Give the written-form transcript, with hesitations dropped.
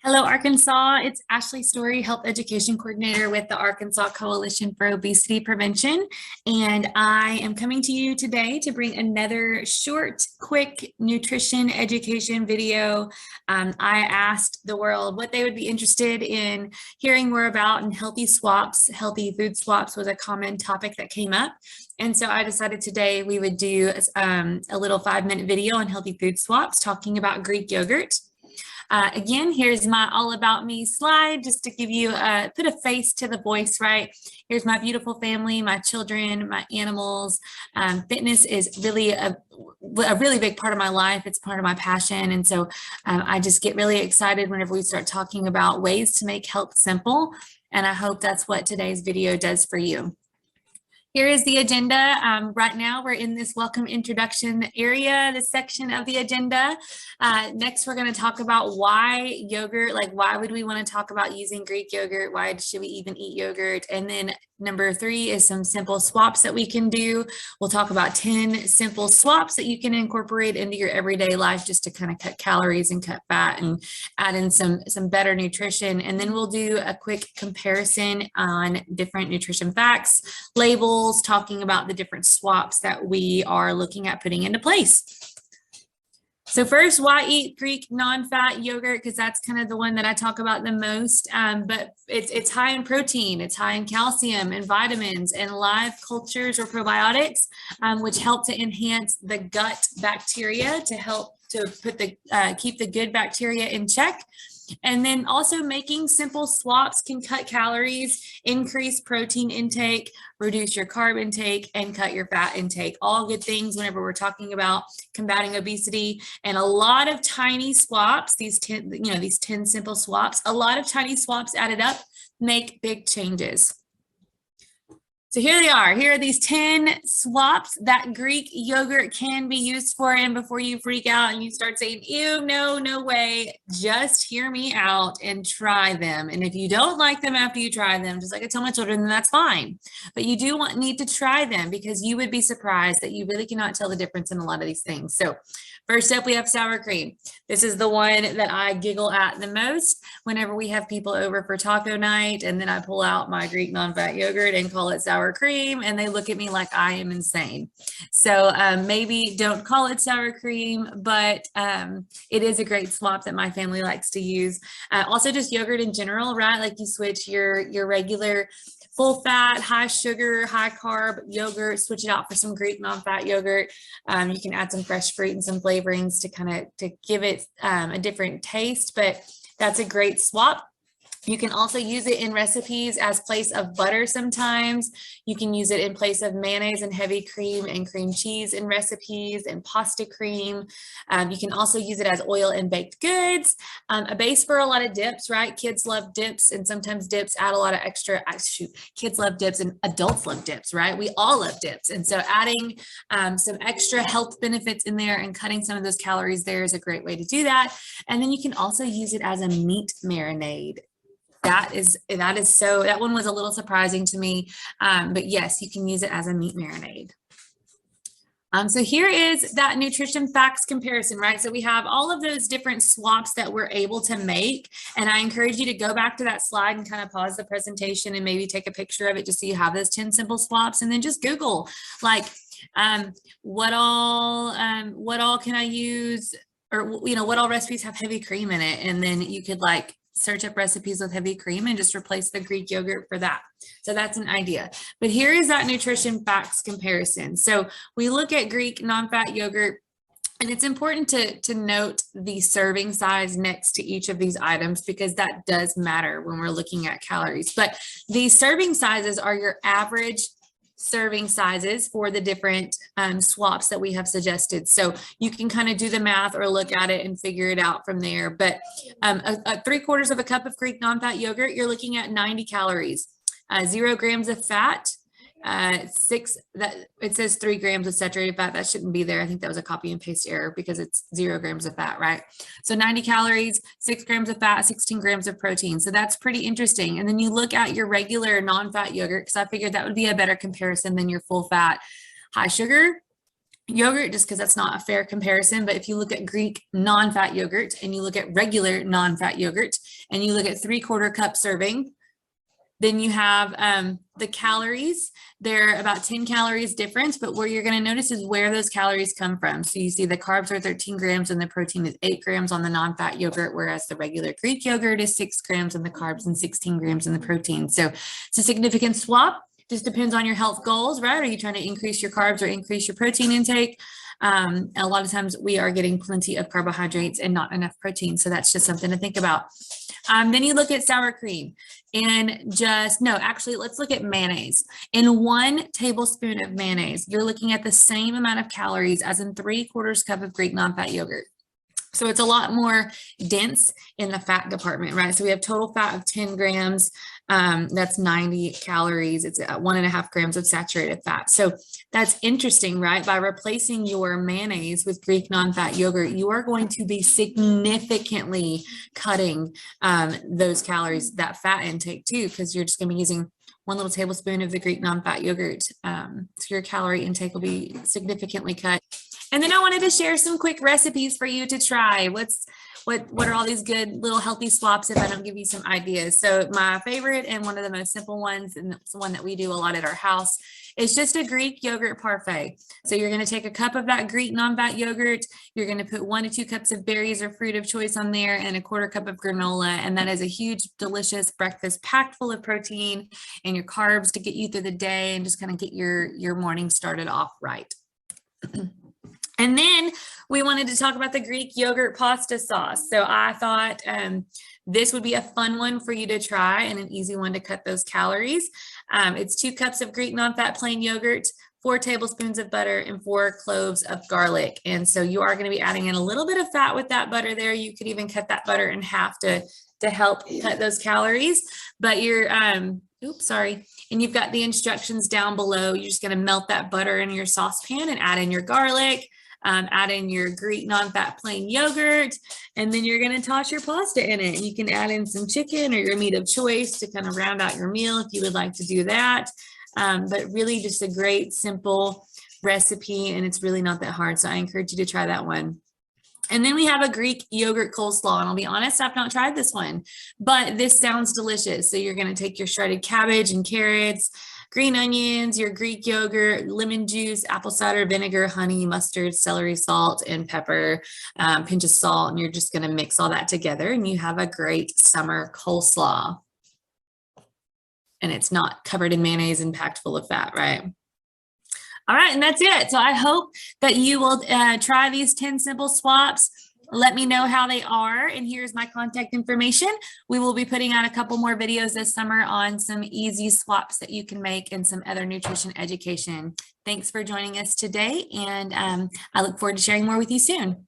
Hello, Arkansas. It's Ashleigh Story, Health Education Coordinator with the Arkansas Coalition for Obesity Prevention. And I am coming to you today to bring another short, quick nutrition education video. I asked the world what they would be interested in hearing more about, and healthy swaps, healthy food swaps was a common topic that came up. And so I decided today we would do a little 5-minute video on healthy food swaps talking about Greek yogurt. Again, here's my all about me slide, just to give you put a face to the voice, right? Here's my beautiful family, my children, my animals. Fitness is really a really big part of my life. It's part of my passion. And so I just get really excited whenever we start talking about ways to make health simple. And I hope that's what today's video does for you. Here is the agenda. Right now, we're in this welcome introduction area, this section of the agenda. Next, we're going to talk about why yogurt, like why would we want to talk about using Greek yogurt? Why should we even eat yogurt? And then number 3 is some simple swaps that we can do. We'll talk about 10 simple swaps that you can incorporate into your everyday life just to kind of cut calories and cut fat and add in some better nutrition. And then we'll do a quick comparison on different nutrition facts, labels, talking about the different swaps that we are looking at putting into place. So first, why eat Greek non-fat yogurt? Because that's kind of the one that I talk about the most, but it's high in protein, it's high in calcium and vitamins and live cultures or probiotics, which help to enhance the gut bacteria to help to put the keep the good bacteria in check. And then also making simple swaps can cut calories, increase protein intake, reduce your carb intake, and cut your fat intake. All good things whenever we're talking about combating obesity. And a lot of tiny swaps, these 10 simple swaps, a lot of tiny swaps added up make big changes. So here they are. Here are these 10 swaps that Greek yogurt can be used for. And before you freak out and you start saying, ew, no way, just hear me out and try them. And if you don't like them after you try them, just like I tell my children, then that's fine. But you do need to try them, because you would be surprised that you really cannot tell the difference in a lot of these things. So first up, we have sour cream. This is the one that I giggle at the most whenever we have people over for taco night, and then I pull out my Greek non-fat yogurt and call it sour cream, and they look at me like I am insane. So maybe don't call it sour cream, but it is a great swap that my family likes to use. Also just yogurt in general, right? Like you switch your regular full fat, high sugar, high carb yogurt, switch it out for some Greek non-fat yogurt. You can add some fresh fruit and some flavorings to give it a different taste, but that's a great swap. You can also use it in recipes as place of butter sometimes. You can use it in place of mayonnaise and heavy cream and cream cheese in recipes and pasta cream. You can also use it as oil in baked goods. A base for a lot of dips, right? Kids love dips, and sometimes dips add a lot of extra, kids love dips and adults love dips, right? We all love dips. And so adding some extra health benefits in there and cutting some of those calories there is a great way to do that. And then you can also use it as a meat marinade. That one was a little surprising to me, but yes, you can use it as a meat marinade. So here is that nutrition facts comparison, right? So we have all of those different swaps that we're able to make. And I encourage you to go back to that slide and kind of pause the presentation and maybe take a picture of it just so you have those 10 simple swaps, and then just Google like what all can I use, or what all recipes have heavy cream in it, and then you could like search up recipes with heavy cream and just replace the Greek yogurt for that. So that's an idea. But here is that nutrition facts comparison. So we look at Greek non-fat yogurt, and it's important to note the serving size next to each of these items, because that does matter when we're looking at calories. But these serving sizes are your average serving sizes for the different swaps that we have suggested. So you can kind of do the math or look at it and figure it out from there. But a 3/4 of a cup of Greek non-fat yogurt, you're looking at 90 calories, 0 grams of fat, it says 3 grams of saturated fat. That shouldn't be there. I think that was a copy and paste error because it's 0 grams of fat, right? So 90 calories, 6 grams of fat, 16 grams of protein. So that's pretty interesting. And then you look at your regular non-fat yogurt, because I figured that would be a better comparison than your full fat, high sugar. yogurt, just because that's not a fair comparison. But if you look at Greek non-fat yogurt and you look at regular non-fat yogurt and you look at 3/4 cup serving, then you have the calories. They're about 10 calories difference, but where you're going to notice is where those calories come from. So you see the carbs are 13 grams and the protein is 8 grams on the non-fat yogurt, whereas the regular Greek yogurt is 6 grams in the carbs and 16 grams in the protein. So it's a significant swap. Just depends on your health goals, right? Are you trying to increase your carbs or increase your protein intake? A lot of times we are getting plenty of carbohydrates and not enough protein. So that's just something to think about. Then you look at sour cream and actually let's look at mayonnaise. In 1 tablespoon of mayonnaise, you're looking at the same amount of calories as in 3/4 cup of Greek non-fat yogurt. So it's a lot more dense in the fat department, right? So we have total fat of 10 grams. That's 90 calories. It's 1.5 grams of saturated fat. So that's interesting, right? By replacing your mayonnaise with Greek non-fat yogurt, you are going to be significantly cutting those calories, that fat intake too, because you're just going to be using 1 little tablespoon of the Greek non-fat yogurt. So your calorie intake will be significantly cut. And then I wanted to share some quick recipes for you to try. What are all these good little healthy swaps if I don't give you some ideas? So my favorite and one of the most simple ones, and it's the one that we do a lot at our house, is just a Greek yogurt parfait. So you're going to take a cup of that Greek non-fat yogurt. You're going to put 1 to 2 cups of berries or fruit of choice on there and 1/4 cup of granola. And that is a huge, delicious breakfast packed full of protein and your carbs to get you through the day and just kind of get your morning started off right. And then we wanted to talk about the Greek yogurt pasta sauce. So I thought this would be a fun one for you to try and an easy one to cut those calories. It's 2 cups of Greek non-fat plain yogurt, 4 tablespoons of butter, and 4 cloves of garlic. And so you are going to be adding in a little bit of fat with that butter there. You could even cut that butter in half to help cut those calories. But you're, and you've got the instructions down below. You're just going to melt that butter in your saucepan and add in your garlic. Add in your Greek non-fat plain yogurt, and then you're going to toss your pasta in it. You can add in some chicken or your meat of choice to kind of round out your meal if you would like to do that. But really just a great, simple recipe, and it's really not that hard. So I encourage you to try that one. And then we have a Greek yogurt coleslaw, and I'll be honest, I've not tried this one, but this sounds delicious. So you're going to take your shredded cabbage and carrots, green onions, your Greek yogurt, lemon juice, apple cider vinegar, honey, mustard, celery salt, and pepper, pinch of salt, and you're just going to mix all that together, and you have a great summer coleslaw. And it's not covered in mayonnaise and packed full of fat, right? All right, and that's it. So I hope that you will try these 10 simple swaps. Let me know how they are. And here's my contact information. We will be putting out a couple more videos this summer on some easy swaps that you can make and some other nutrition education. Thanks for joining us today. And I look forward to sharing more with you soon.